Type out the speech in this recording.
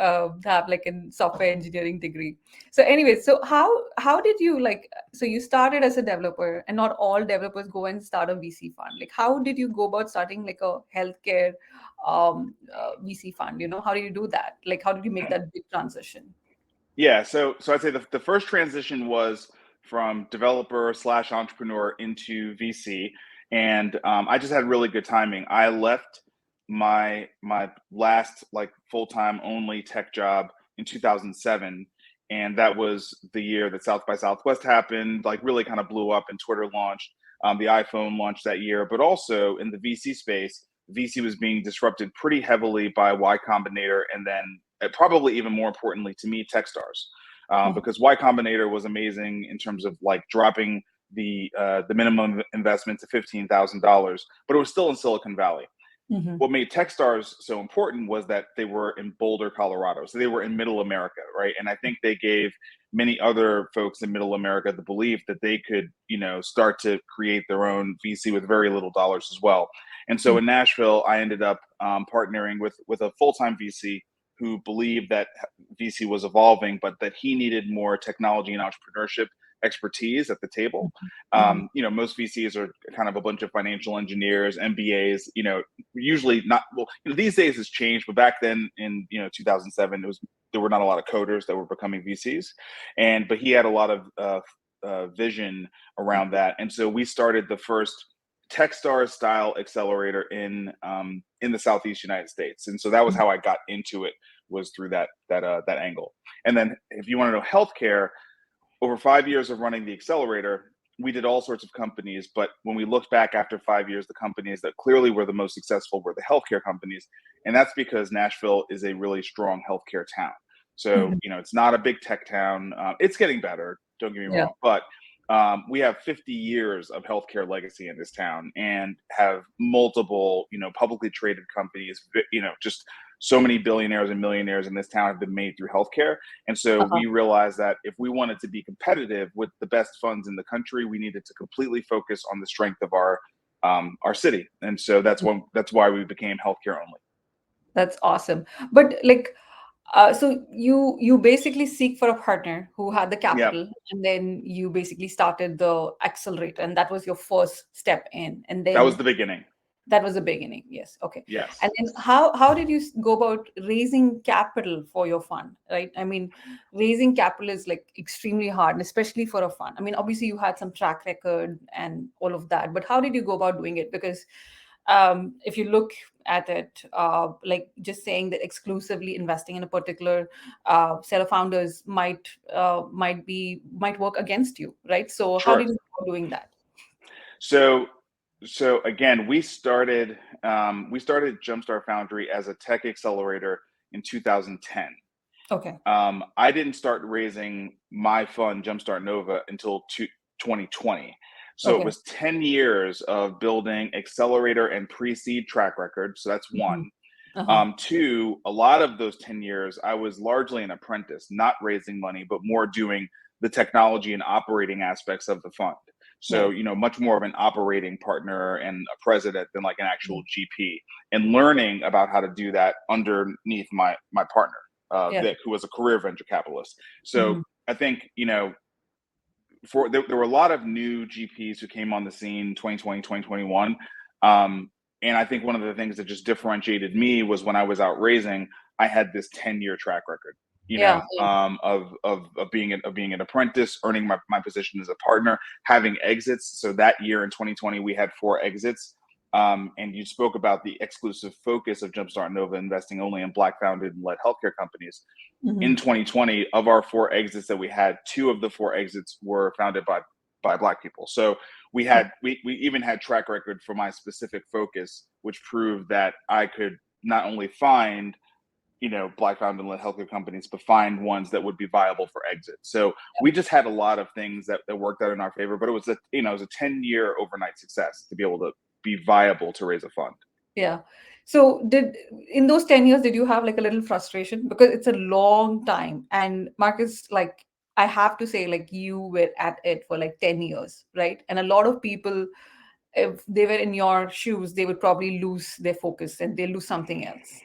have like a software engineering degree. So anyway, so how did you like? So you started as a developer, and not all developers go and start a VC fund. Like, how did you go about starting like a healthcare VC fund? How do you do that? Like, how did you make that big transition? Yeah, so I'd say the first transition was from developer slash entrepreneur into VC, and I just had really good timing. I left my last like full time only tech job in 2007, and that was the year that South by Southwest happened. Like really kind of blew up, and Twitter launched. The iPhone launched that year, but also in the VC space, VC was being disrupted pretty heavily by Y Combinator, and then probably even more importantly to me, Techstars, Mhm. because Y Combinator was amazing in terms of like dropping the minimum investment to $15,000, but it was still in Silicon Valley. Mhm. What made Techstars so important was that they were in Boulder, Colorado, so they were in Middle America, right? And I think they gave many other folks in Middle America the belief that they could, start to create their own VC with very little dollars as well. And so in Nashville, I ended up partnering with a full time VC who believed that VC was evolving, but that he needed more technology and entrepreneurship expertise at the table. Mhm. Mhm. Most VCs are kind of a bunch of financial engineers, MBAs, usually not, well, these days it's changed, but back then in, 2007, there were not a lot of coders that were becoming VCs. But he had a lot of vision around that. And so we started the first Techstars style accelerator in the Southeast United States. And so that was how I got into it, was through that angle. And then if you want to know healthcare, over 5 years of running the accelerator, we did all sorts of companies. But when we looked back after 5 years, the companies that clearly were the most successful were the healthcare companies. And that's because Nashville is a really strong healthcare town. So, Mhm. it's not a big tech town. It's getting better, don't get me Yeah. wrong. But we have 50 years of healthcare legacy in this town and have multiple, publicly traded companies, just so many billionaires and millionaires in this town have been made through healthcare. And so Uh-huh. we realized that if we wanted to be competitive with the best funds in the country, we needed to completely focus on the strength of our city. And so that's why we became healthcare only. That's awesome. But like, so you basically seek for a partner who had the Yeah, capital, and then you basically started the accelerator, and that was your first step in, and that was then the beginning. that was the beginning. Yes. Okay. Yes. And then how did you go about raising capital for your fund, right? I mean, raising capital is like extremely hard, and especially for a fund. I mean, obviously you had some track record and all of that, but how did you go about doing it? Because if you look at it, like just saying that exclusively investing in a particular set of founders might work against you, right? So how Sure. did you go about doing that? So so again, we started Jumpstart Foundry as a tech accelerator in 2010. Okay. I didn't start raising my fund, Jumpstart Nova, until 2020. So it Okay. was 10 years of building accelerator and pre-seed track record. So that's Mhm. one. Uh-huh. Two, a lot of those 10 years, I was largely an apprentice, not raising money, but more doing the technology and operating aspects of the fund. So, Right. much more of an operating partner and a president than like an actual GP, and learning about how to do that underneath my partner, Yeah. Vic, who was a career venture capitalist. So Mhm. I think, there were a lot of new GPs who came on the scene 2020, 2021. And I think one of the things that just differentiated me was when I was out raising, I had this 10-year track record, Yeah. Yeah. of being an apprentice, earning my position as a partner, having exits. So that year in 2020, we had 4 exits. And you spoke about the exclusive focus of Jumpstart Nova investing only in Black founded and led healthcare companies. In Mhm. 2020, of our 4 exits that we had, 2 of the 4 exits were founded by Black people. So we even had track record for my specific focus, which proved that I could not only find Black founded and led healthcare companies, but find ones that would be viable for exit. So we just had a lot of things that worked out in our favor. But it was a 10-year overnight success to be able to be viable to raise a fund. Yeah. So did in those 10 years, did you have like a little frustration? Because it's a long time. And Marcus, like I have to say, like you were at it for like 10 years, right? And a lot of people, if they were in your shoes, they would probably lose their focus and they lose something else.